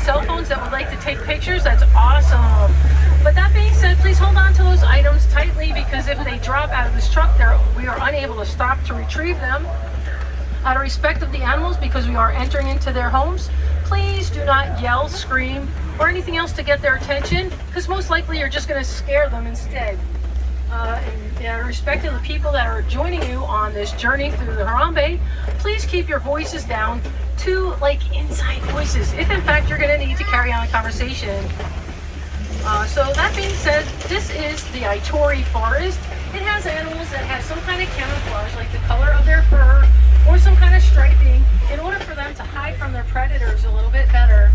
cell phones that would like to take pictures, that's awesome. But that being said, please hold on to those items tightly, because if they drop out of this truck, we are unable to stop to retrieve them. Out of respect of the animals, because we are entering into their homes, please do not yell, scream, or anything else to get their attention, because most likely you're just going to scare them instead. And out of respect of the people that are joining you on this journey through the Harambe, please keep your voices down to like inside voices, if in fact you're going to need to carry on a conversation. So that being said, this is the Ituri forest. It has animals that have some kind of camouflage, like the color of their fur, or some kind of striping, in order for them to hide from their predators a little bit better.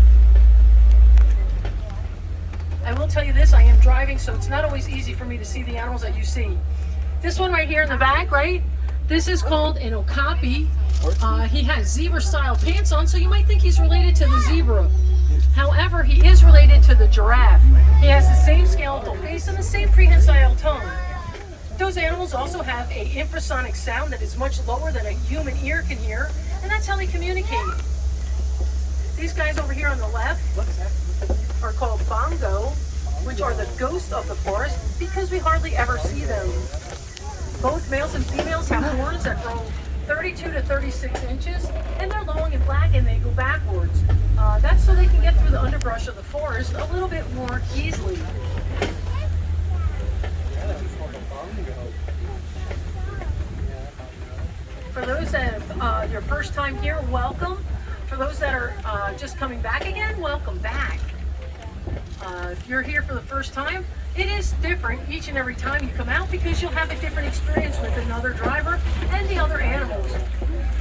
I will tell you this, I am driving, so it's not always easy for me to see the animals that you see. This one right here in the back, right? This is called an okapi. He has zebra-style pants on, so you might think he's related to the zebra. However, he is related to the giraffe. He has the same skeletal face and the same prehensile tongue. Those animals also have an infrasonic sound that is much lower than a human ear can hear, and that's how they communicate. These guys over here on the left are called bongo, which are the ghosts of the forest, because we hardly ever see them. Both males and females have horns that grow 32 to 36 inches, and they're long and black, and they go backwards. That's so they can get through the underbrush of the forest a little bit more easily. For those that have your first time here, welcome. For those that are just coming back again, welcome back. If you're here for the first time, it is different each and every time you come out, because you'll have a different experience with another driver and the other animals.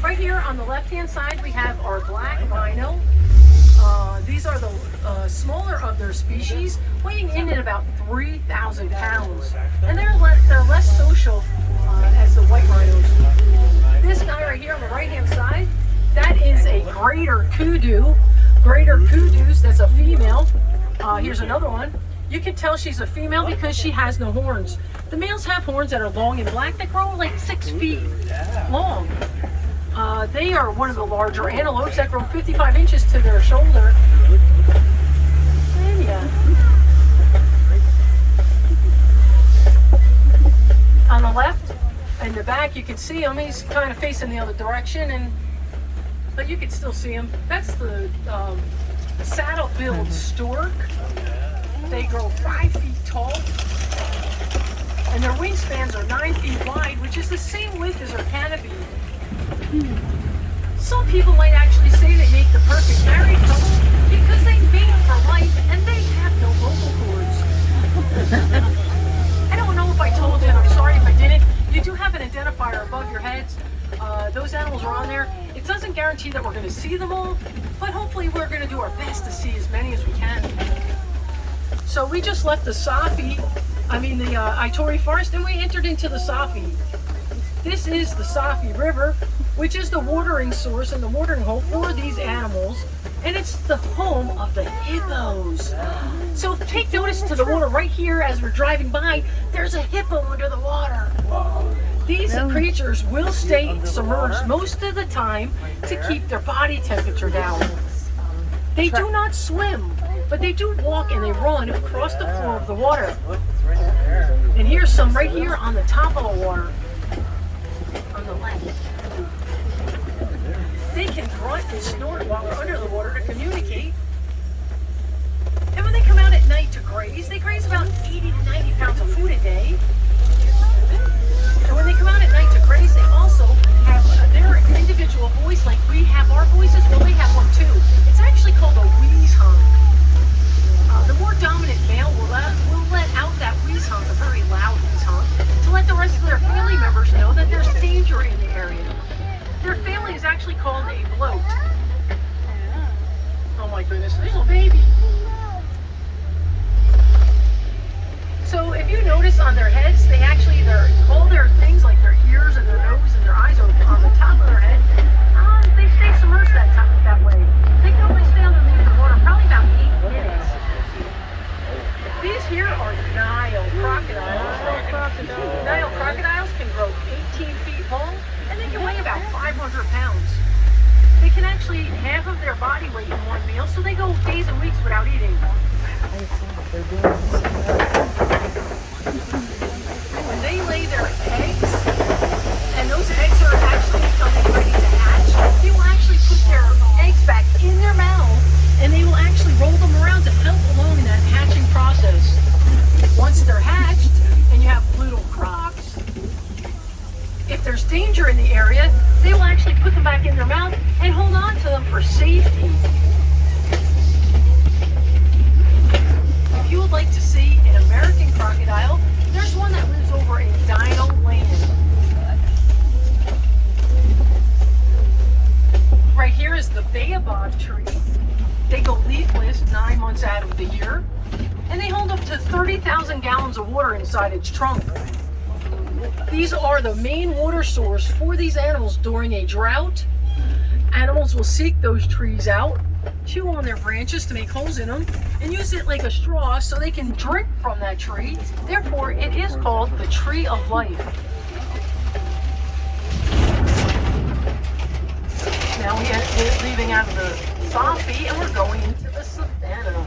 Right here on the left-hand side, we have our black rhino. These are the smaller of their species, weighing in at about 3,000 pounds. And they're less social as the white rhinos. This guy right here on the right-hand side, that is a greater kudu. Greater kudus, that's a female. Here's another one. You can tell she's a female because she has no horns. The males have horns that are long and black that grow like 6 feet long. They are one of the larger antelopes that grow 55 inches to their shoulder. And yeah. On the left and the back, you can see him. He's kind of facing the other direction, but you can still see him. That's the saddle-billed stork. They grow 5 feet tall, and their wingspans are 9 feet wide, which is the same width as their canopy. Some people might actually say they make the perfect married couple because they mate for life and they have no vocal cords. I don't know if I told you, and I'm sorry if I didn't. You do have an identifier above your heads. Those animals are on there. It doesn't guarantee that we're going to see them all, but hopefully we're going to do our best to see as many as we can. So we just left the Ituri forest, and we entered into the Safi. This is the Safi River, which is the watering source and the watering hole for these animals, and it's the home of the hippos. So take notice to the water right here as we're driving by. There's a hippo under the water. These creatures will stay submerged most of the time to keep their body temperature down. They do not swim, but they do walk and they run across the floor of the water. And here's some right here on the top of the water, on the left. They can grunt and snort while they're under the water to communicate. And when they come out at night to graze, they graze about 80 to 90 pounds of food a day. And when they come out at night to graze, they also have their individual voice, like we have our voices. Well, they have one too. It's actually called a wheeze honk. The more dominant male will let out that wheeze honk, a very loud wheeze honk, to let the rest of their family members know that there's danger in the area. Their family is actually called a bloat. Oh my goodness, little baby. So if you notice on their heads, they actually, all their things like their ears and their nose and their eyes are on the top of their head. They stay submerged that way. They can only stay underneath the water probably about 8 minutes. These here are Nile crocodiles. Nile crocodiles can grow 18 feet long, and they can weigh about 500 pounds. They can actually half of their body weight in one meal, so they go days and weeks without eating. And when they lay their eggs, and those eggs are actually becoming ready to hatch, they will actually put their eggs back in their mouth, and they will actually roll them around to help along in that hatching process. Once they're hatched, and you have little crocs, if there's danger in the area, they will actually put them back in their mouth and hold on to them for safety. If you would like to see an American crocodile, there's one that lives over in Dino Land. Right here is the baobab tree. They go leafless 9 months out of the year, and they hold up to 30,000 gallons of water inside its trunk. These are the main water source for these animals during a drought. Animals will seek those trees out, chew on their branches to make holes in them, and use it like a straw so they can drink from that tree. Therefore, it is called the tree of life. Now we're leaving out of the Safi and we're going into the Savannah.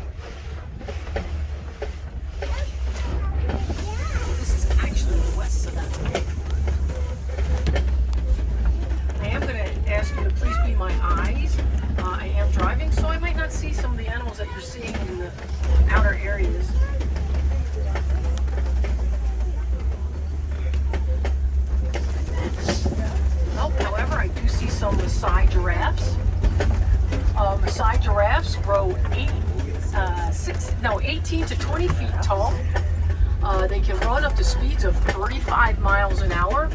This is actually the West Savannah. I am going to ask you to please be my eyes. I am driving, so I might not see some of the animals that you're seeing in the outer areas. However, I do see some Maasai giraffes. Maasai giraffes grow 18 to 20 feet tall. They can run up to speeds of 35 miles an hour.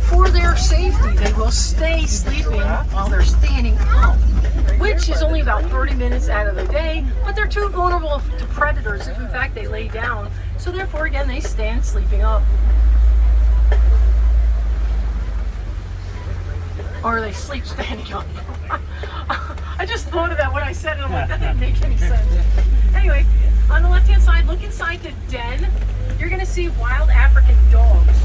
For their safety, they will stay sleeping while they're standing up, which is only about 30 minutes out of the day, but they're too vulnerable to predators if in fact they lay down. So therefore, again, they stand sleeping up. Or they sleep standing up. I just thought of that when I said it. I'm like, that didn't make any sense. Anyway, on the left-hand side, look inside the den. You're going to see wild African dogs.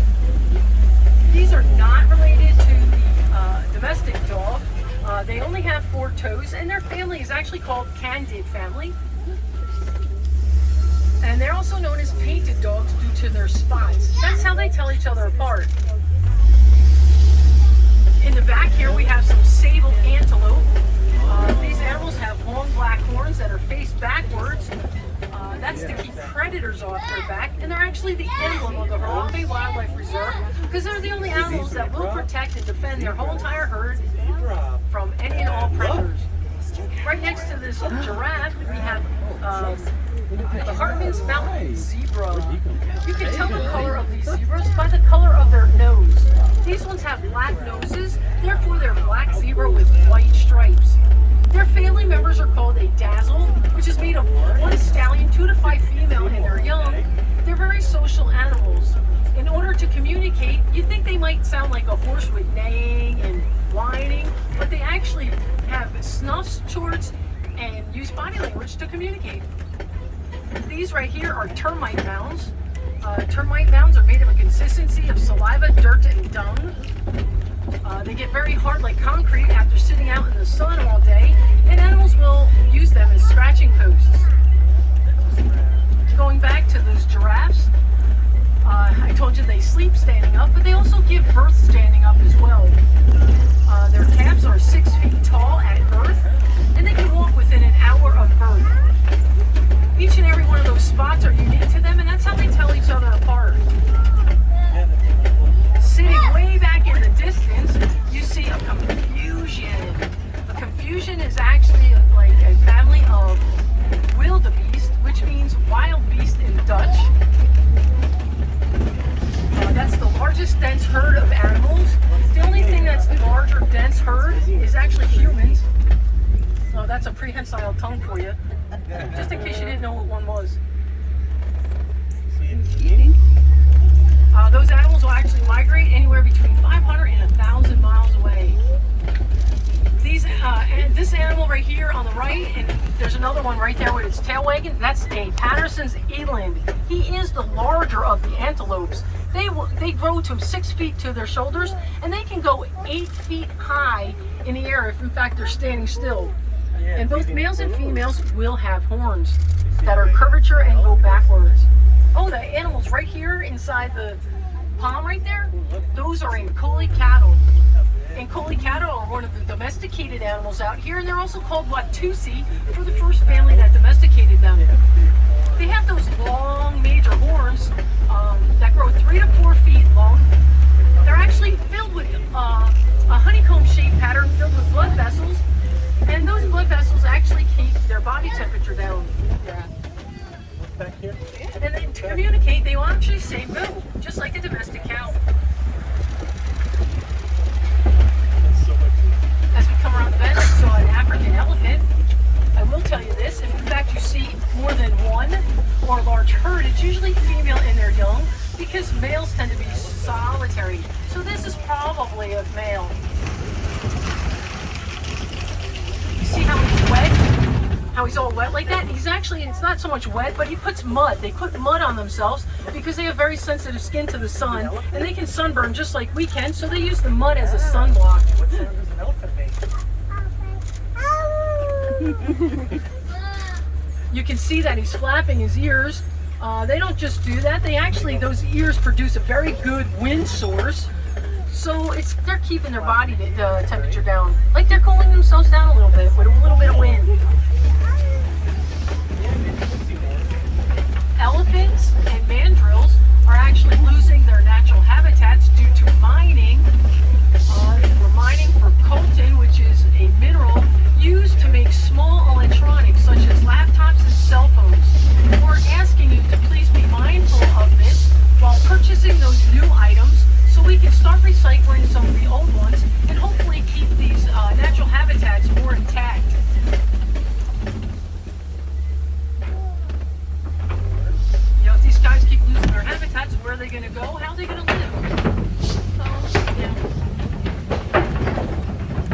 These are not related to the domestic dog. They only have 4 toes, and their family is actually called Candid family. And they're also known as painted dogs due to their spots. That's how they tell each other apart. In the back here, we have some sable antelope. These animals have long black horns that are faced backwards. That's to keep predators off their back, and they're actually the emblem of the Harambe Wildlife Reserve because they're the only animals that will protect and defend their whole entire herd from any and all predators. Right next to this giraffe, we have the Hartman's Mountain zebra. You can tell the color of these zebras by the color of their nose. These ones have black noses, therefore they're black zebra with white stripes. Their family members are called a dazzle, which is made of 1 stallion, 2 to 5 female, and they're young. They're very social animals. In order to communicate, you'd think they might sound like a horse with neighing and whining, but they actually have snuffs, chords, and use body language to communicate. These right here are termite mounds. Termite mounds are made of a consistency of saliva, dirt, and dung. They get very hard like concrete after sitting out in the sun all day, and animals will use them as scratching posts. Going back to those giraffes, I told you they sleep standing up, but they also give birth standing up as well. Their calves are 6 feet tall at birth, and they can walk within an hour of birth. Each and every one of those spots are unique to them, and that's how they tell each other apart. Sitting way back in the distance, you see a confusion. A confusion is actually like a family of wildebeest, which means wild beast in Dutch. That's the largest dense herd of animals. The only thing that's the larger dense herd is actually humans. So that's a prehensile tongue for you. Just in case you didn't know what one was. Those animals will actually migrate anywhere between 500 and 1,000 miles away. And this animal right here on the right, and there's another one right there with its tail wagging, that's a Patterson's eland. He is the larger of the antelopes. They grow to 6 feet to their shoulders, and they can go 8 feet high in the air if in fact they're standing still. And both males and females will have horns that are curvature and go backwards. Oh, the animals right here inside the palm right there, those are Ankoli cattle. Ankoli cattle are one of the domesticated animals out here, and they're also called Watusi for the first family that domesticated them. They have those long major horns that grow 3 to 4 feet long. They're actually filled with a honeycomb-shaped pattern filled with blood vessels, and those blood vessels actually keep their body temperature down. Back here. And then to communicate, they will actually say moo, just like a domestic cow. As we come around the bend, I saw an African elephant. I will tell you this, if in fact you see more than one or a large herd, it's usually female and they're young, because males tend to be solitary. So this is probably a male. You see how he's wet? How he's all wet like that? He's actually, it's not so much wet, but he puts mud. They put mud on themselves because they have very sensitive skin to the sun, and they can sunburn just like we can, so they use the mud as a sunblock. What sound does an elephant make? You can see that he's flapping his ears. They don't just do that. They actually, those ears produce a very good wind source. So they're keeping their body temperature down. Like they're cooling themselves down a little bit with a little bit of wind. Elephants and mandrills are actually losing their natural habitats due to mining. We're mining for coltan, which is a mineral used to make small electronics such as laptops and cell phones. We're asking you to please be mindful of this while purchasing those new items so we can start recycling some of the old ones and hopefully keep these natural habitats more intact. You know, if these guys keep losing their habitats, where are they going to go? How are they going to live? So, yeah.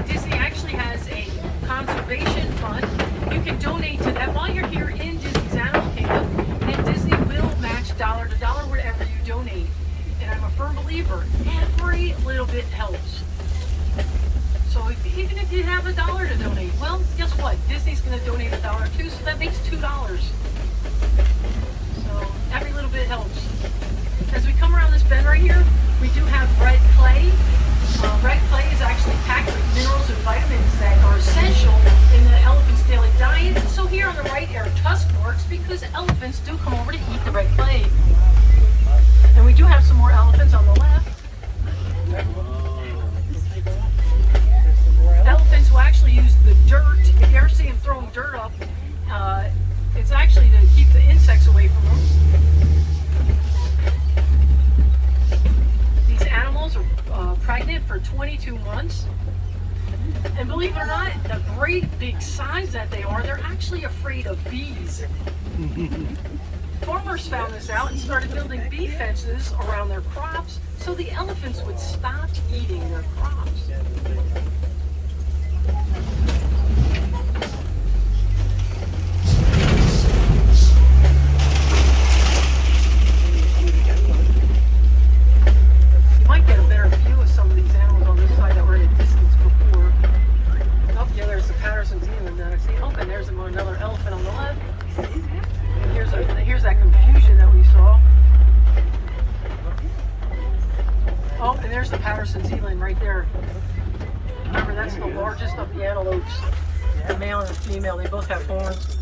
Disney actually has a conservation fund. You can donate to that while you're here in Disney's Animal Kingdom, and Disney will match dollar to dollar whatever you donate. And I'm a firm believer, every little bit helps. So even if you have $1 to donate, well, guess what? Disney's going to donate $1 too, so that makes $2. So every little bit helps. As we come around this bend right here, we do have red clay. Red clay is actually packed with minerals and vitamins that are essential in the elephant's daily diet. So here on the right are tusk marks because elephants do come over to eat the red clay. And we do have some more elephants on the left. Elephants will actually use the dirt. If you ever see them throwing dirt up, it's actually to keep the insects away from them. These animals are pregnant for 22 months. And believe it or not, the great big size that they are, they're actually afraid of bees. Farmers found this out and started building bee fences around their crops so the elephants would stop eating their crops. You might get a better view of some of these animals on this side that were at a distance before. Oh, yeah, there's the Patterson's Zealand that I see. Oh, and there's another elephant on the left. And here's that confusion that we saw. Oh, and there's the Patterson's Zealand right there. Remember, that's the largest of the antelopes. The male and the female, they both have horns.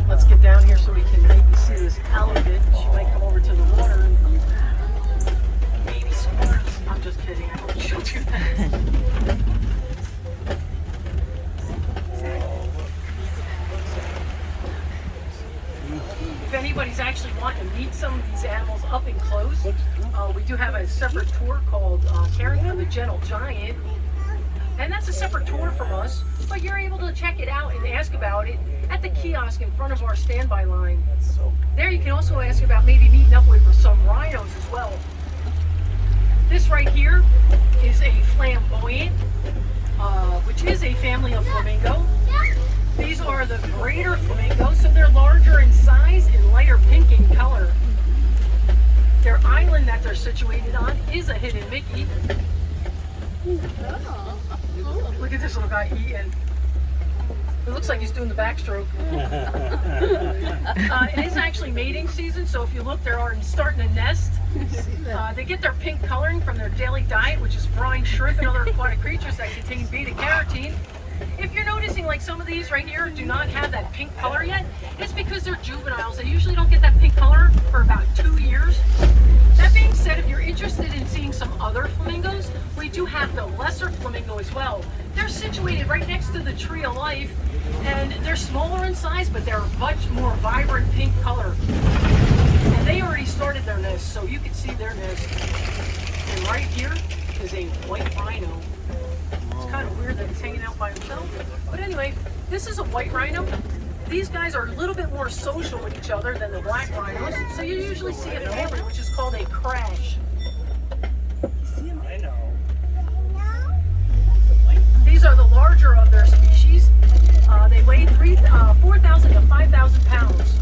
Let's get down here so we can maybe see this elephant. She might come over to the water and maybe squirt. I'm just kidding. I hope she'll do that. If anybody's actually wanting to meet some of these animals up and close, we do have a separate tour called Caring for the Gentle Giant. And that's a separate tour from us, but you're able to check it out and ask about it at the kiosk in front of our standby line. There you can also ask about maybe meeting up with some rhinos as well. This right here is a flamboyant, which is a family of flamingo. These are the greater flamingos, so they're larger in size and lighter pink in color. Their island that they're they're situated on is a hidden Mickey. Look at this little guy eating. It looks like he's doing the backstroke. It is actually mating season, so if you look, they're already starting to nest. They get their pink coloring from their daily diet, which is brine shrimp and other aquatic creatures that contain beta carotene. If you're noticing, like some of these right here do not have that pink color yet, it's because they're juveniles. They usually don't get that pink color for about 2 years. That being said, if you're interested in seeing some other flamingos, we do have the lesser flamingo as well. They're situated right next to the tree of life, and they're smaller in size, but they're much more vibrant pink color. And they already started their nest, so you can see their nest. And right here is a white rhino. It's kind of weird that he's hanging out by himself. But anyway, this is a white rhino. These guys are a little bit more social with each other than the black rhinos. So you usually see a family, which is called a crash. I know. These are the larger of their species. They weigh 4,000 to 5,000 pounds.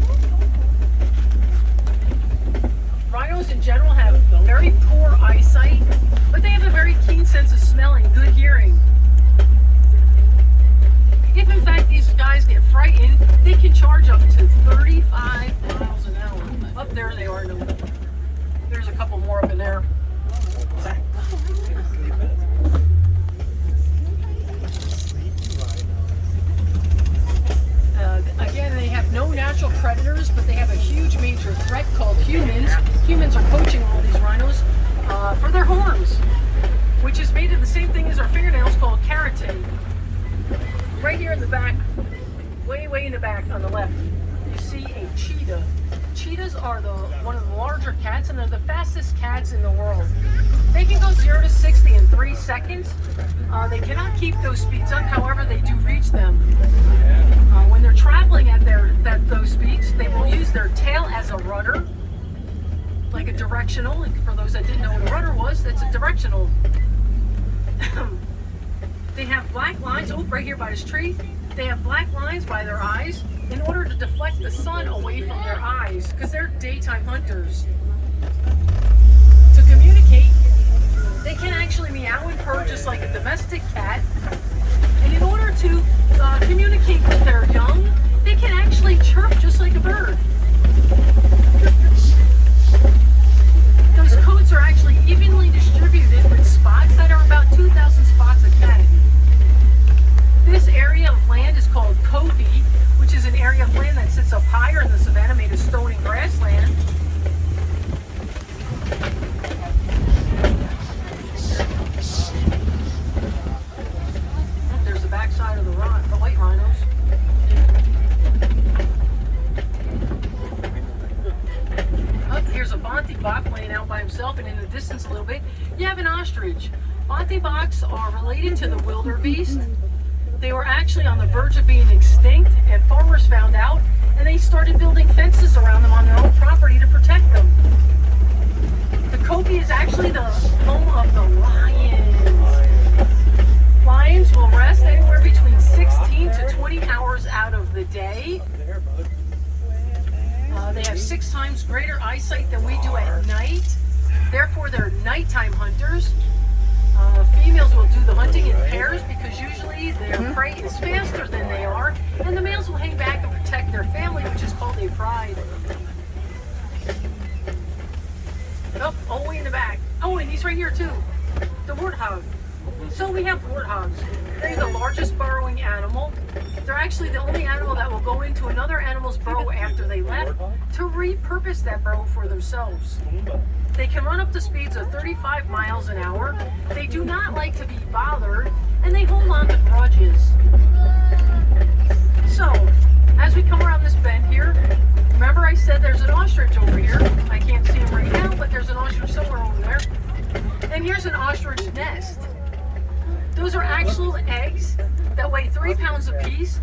Rhinos in general have very poor eyesight, but they have a very keen sense of smell and good hearing. If in fact these guys get frightened, they can charge up to 35 miles an hour. Up there they are. There's a couple more up in there. Again, they have no natural predators, but they have a huge major threat called humans. Humans are poaching all these rhinos for their horns, which is made of the same thing as our fingernails called keratin. Right here in the back, way in the back on the left, you see a cheetah. Cheetahs are one of the larger cats, and they're the fastest cats in the world. They can go 0 to 60 in 3 seconds. They cannot keep those speeds up, however, they do reach them. When they're traveling at those speeds, they will use their tail as a rudder, like a directional. And for those that didn't know what a rudder was, that's a directional. They have black lines, right here by this tree. They have black lines by their eyes in order to deflect the sun away from their eyes, because they're daytime hunters. To communicate, they can actually meow and purr just like a domestic cat. And in order to communicate with their young, they can actually chirp just like a bird. Those coats are actually evenly distributed with spots that are about 2,000 spots a cat. This area of land is called Kopje, which is an area of land that sits up higher in the Savannah, made of stone and grassland. There's the backside of the white rhinos. Here's a Bonte Bok laying out by himself, and in the distance a little bit, you have an ostrich. Bonte Boks are related to the wildebeest. They were actually on the verge of being extinct, and farmers found out, and they started building fences around them on their own property to protect them. The Kopje is actually the home of the lions. Lions will rest anywhere between 16 to 20 hours out of the day. They have 6 times greater eyesight than we do at night. Therefore, they're nighttime hunters. Females will do the hunting in pairs because usually their prey is faster than they are, and the males will hang back and protect their family, which is called a pride. Oh, all the way in the back. Oh, and he's right here too. The warthog. So we have warthogs. They're the largest burrowing animal. They're actually the only animal that will go into another animal's burrow after they left to repurpose that burrow for themselves. They can run up to speeds of 35 miles an hour. They do not like to be bothered, and they hold on to grudges. So, as we come around this bend here, remember I said there's an ostrich over here. I can't see him right now, but there's an ostrich somewhere over there. And here's an ostrich nest. Those are actual eggs that weigh 3 pounds apiece.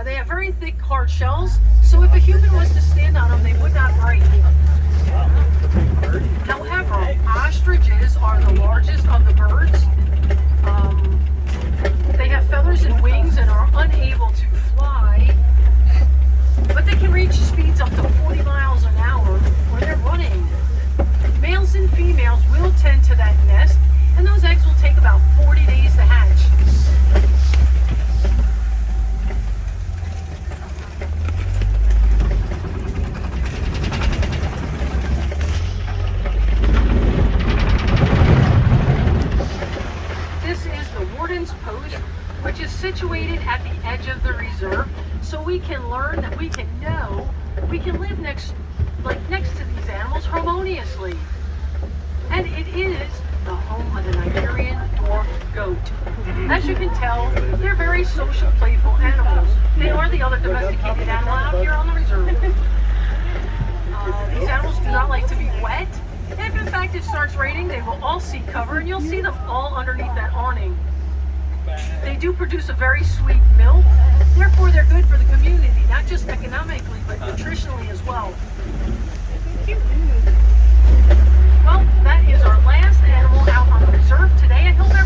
They have very thick, hard shells, so if a human was to stand on them, they would not break. However, ostriches are the largest of the birds. They have feathers and wings and are unable to fly, but they can reach speeds up to 40 miles an hour when they're running. Males and females the Warden's Post, which is situated at the edge of the reserve, so we can learn, that we can know, we can live next to these animals harmoniously. And it is the home of the Nigerian dwarf goat. As you can tell, they're very social, playful animals. They are the other domesticated animal out here on the reserve. These animals do not like to be wet. If in fact it starts raining, they will all seek cover, and you'll see them all underneath that awning. They do produce a very sweet milk, therefore they're good for the community, not just economically, but nutritionally as well. Well, that is our last animal out on the reserve today. I hope everyone